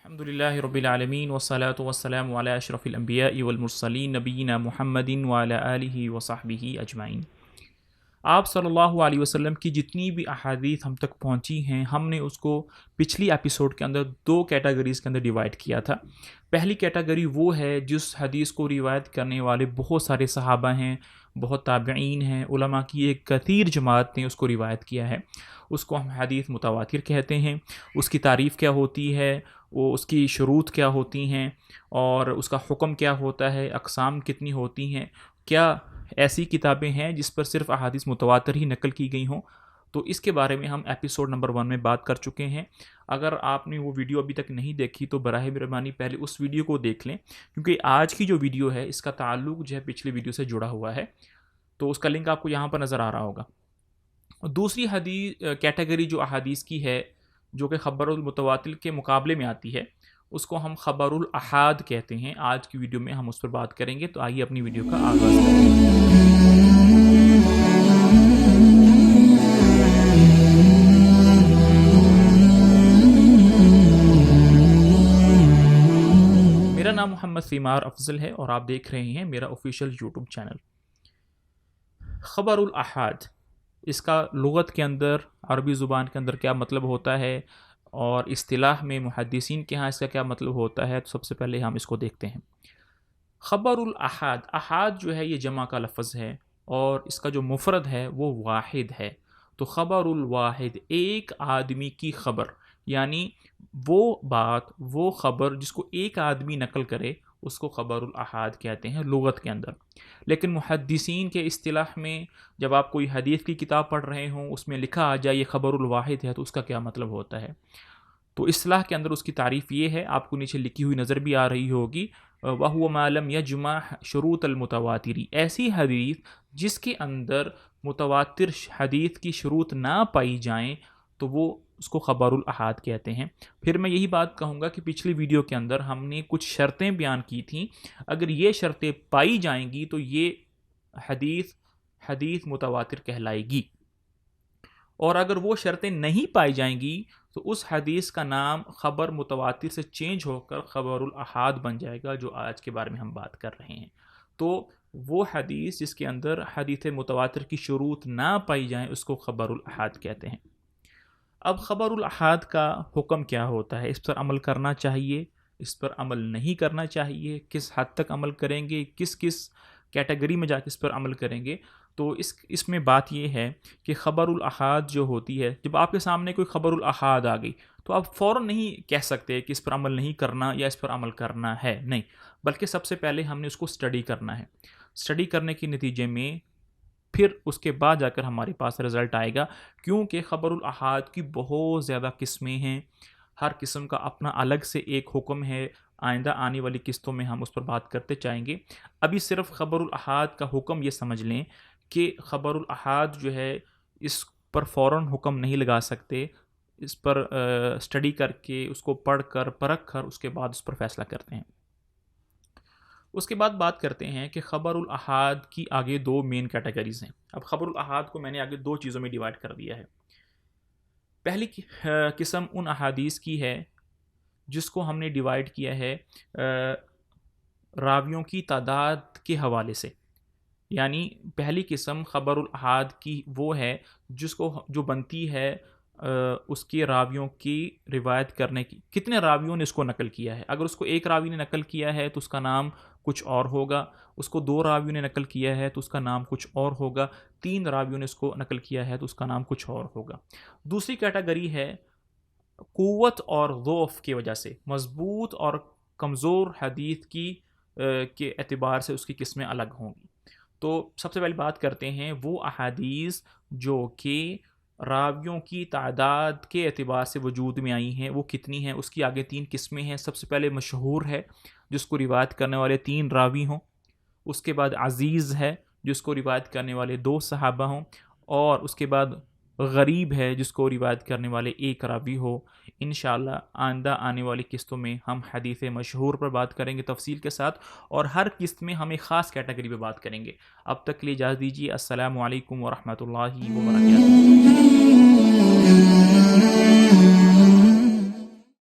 الحمد للہ رب العالمین والصلاة والسلام علی اشرف الانبیاء والمرسلین نبینا محمد وعلی آلہ وصحبہ اجمعین۔ آپ صلی اللہ علیہ وسلم کی جتنی بھی احادیث ہم تک پہنچی ہیں، ہم نے اس کو پچھلی ایپیسوڈ کے اندر دو کیٹیگریز کے اندر ڈیوائڈ کیا تھا۔ پہلی کیٹیگری وہ ہے جس حدیث کو روایت کرنے والے بہت سارے صحابہ ہیں، بہت تابعین ہیں، علماء کی ایک کثیر جماعت نے اس کو روایت کیا ہے۔ اس کو ہم حدیث متواتر کہتے ہیں۔ اس کی تعریف کیا ہوتی ہے، وہ اس کی شروط کیا ہوتی ہیں، اور اس کا حکم کیا ہوتا ہے، اقسام کتنی ہوتی ہیں، کیا ایسی کتابیں ہیں جس پر صرف احادیث متواتر ہی نقل کی گئی ہوں۔ تو اس کے بارے میں ہم ایپیسوڈ نمبر 1 میں بات کر چکے ہیں۔ اگر آپ نے وہ ویڈیو ابھی تک نہیں دیکھی تو براہ مہربانی پہلے اس ویڈیو کو دیکھ لیں، کیونکہ آج کی جو ویڈیو ہے اس کا تعلق جو ہے پچھلی ویڈیو سے جڑا ہوا ہے، تو اس کا لنک آپ کو یہاں پر نظر آ رہا ہوگا۔ دوسری کیٹیگری جو احادیث کی ہے، جو کہ خبر المتواتر کے مقابلے میں آتی ہے، اس کو ہم خبر الاحاد کہتے ہیں۔ آج کی ویڈیو میں ہم اس پر بات کریں گے، تو آئیے اپنی ویڈیو کا آغاز کریں۔ میرا نام محمد سیمار افضل ہے اور آپ دیکھ رہے ہیں میرا آفیشیل یوٹیوب چینل۔ خبر الاحاد، اس کا لغت کے اندر، عربی زبان کے اندر کیا مطلب ہوتا ہے، اور اصطلاح میں محدثین کے ہاں اس کا کیا مطلب ہوتا ہے، تو سب سے پہلے ہم اس کو دیکھتے ہیں۔ خبر الاحاد، احاد جو ہے یہ جمع کا لفظ ہے، اور اس کا جو مفرد ہے وہ واحد ہے۔ تو خبر الواحد، ایک آدمی کی خبر، یعنی وہ بات، وہ خبر جس کو ایک آدمی نقل کرے، اس کو خبر الاحاد کہتے ہیں لغت کے اندر۔ لیکن محدثین کے اصطلاح میں جب آپ کوئی حدیث کی کتاب پڑھ رہے ہوں، اس میں لکھا آ جائے یہ خبر الواحد ہے، تو اس کا کیا مطلب ہوتا ہے؟ تو اصطلاح کے اندر اس کی تعریف یہ ہے، آپ کو نیچے لکھی ہوئی نظر بھی آ رہی ہوگی، وَهُوَ مَا لَمْ يَجْمَعْ شُرُوطَ الْمُتَوَاتِرِ، ایسی حدیث جس کے اندر متواتر حدیث کی شروط نہ پائی جائیں، تو وہ اس کو خبر الاحاد کہتے ہیں۔ پھر میں یہی بات کہوں گا کہ پچھلی ویڈیو کے اندر ہم نے کچھ شرطیں بیان کی تھیں، اگر یہ شرطیں پائی جائیں گی تو یہ حدیث متواتر کہلائے گی، اور اگر وہ شرطیں نہیں پائی جائیں گی تو اس حدیث کا نام خبر متواتر سے چینج ہو کر خبر الاحاد بن جائے گا، جو آج کے بارے میں ہم بات کر رہے ہیں۔ تو وہ حدیث جس کے اندر حدیث متواتر کی شروط نہ پائی جائیں، اس کو خبر الاحاد کہتے ہیں۔ اب خبر الاحاد کا حکم کیا ہوتا ہے؟ اس پر عمل کرنا چاہیے، اس پر عمل نہیں کرنا چاہیے، کس حد تک عمل کریں گے، کس کیٹیگری میں جا کے اس پر عمل کریں گے؟ تو اس میں بات یہ ہے کہ خبر الاحاد جو ہوتی ہے، جب آپ کے سامنے کوئی خبر الاحاد آ گئی تو آپ فوراً نہیں کہہ سکتے کہ اس پر عمل نہیں کرنا یا اس پر عمل کرنا ہے، نہیں، بلکہ سب سے پہلے ہم نے اس کو اسٹڈی کرنا ہے۔ اسٹڈی کرنے کے نتیجے میں پھر اس کے بعد جا کر ہمارے پاس رزلٹ آئے گا، کیونکہ خبر الاحاد کی بہت زیادہ قسمیں ہیں، ہر قسم کا اپنا الگ سے ایک حکم ہے۔ آئندہ آنے والی قسطوں میں ہم اس پر بات کرتے جائیں گے۔ ابھی صرف خبر الاحاد کا حکم یہ سمجھ لیں کہ خبر الاحاد جو ہے اس پر فوراً حکم نہیں لگا سکتے، اس پر اسٹڈی کر کے، اس کو پڑھ کر، پرکھ کر، اس کے بعد اس پر فیصلہ کرتے ہیں۔ اس کے بعد بات کرتے ہیں کہ خبر الاحاد کی آگے دو مین کیٹیگریز ہیں۔ اب خبر الاحاد کو میں نے آگے دو چیزوں میں ڈیوائڈ کر دیا ہے۔ پہلی قسم ان احادیث کی ہے جس کو ہم نے ڈیوائڈ کیا ہے راویوں کی تعداد کے حوالے سے، یعنی پہلی قسم خبر الاحاد کی وہ ہے جو بنتی ہے اس کے راویوں کی روایت کرنے کی، کتنے راویوں نے اس کو نقل کیا ہے۔ اگر اس کو ایک راوی نے نقل کیا ہے تو اس کا نام کچھ اور ہوگا، اس کو دو راویوں نے نقل کیا ہے تو اس کا نام کچھ اور ہوگا، تین راویوں نے اس کو نقل کیا ہے تو اس کا نام کچھ اور ہوگا۔ دوسری کیٹیگری ہے قوت اور ضعف کی وجہ سے، مضبوط اور کمزور حدیث کے اعتبار سے اس کی قسمیں الگ ہوں گی۔ تو سب سے پہلے بات کرتے ہیں وہ احادیث جو کہ راویوں کی تعداد کے اعتبار سے وجود میں آئی ہیں، وہ کتنی ہیں۔ اس کی آگے تین قسمیں ہیں۔ سب سے پہلے مشہور ہے جس کو روایت کرنے والے 3 راوی ہوں، اس کے بعد عزیز ہے جس کو روایت کرنے والے 2 صحابہ ہوں، اور اس کے بعد غریب ہے جس کو روایت کرنے والے 1 راوی ہو۔ انشاءاللہ آئندہ آنے والی قسطوں میں ہم حدیث مشہور پر بات کریں گے تفصیل کے ساتھ، اور ہر قسط میں ہم ایک خاص کیٹیگری پہ بات کریں گے۔ اب تک کے لیے اجازت دیجیے۔ السلام علیکم ورحمۃ اللہ وبرکاتہ۔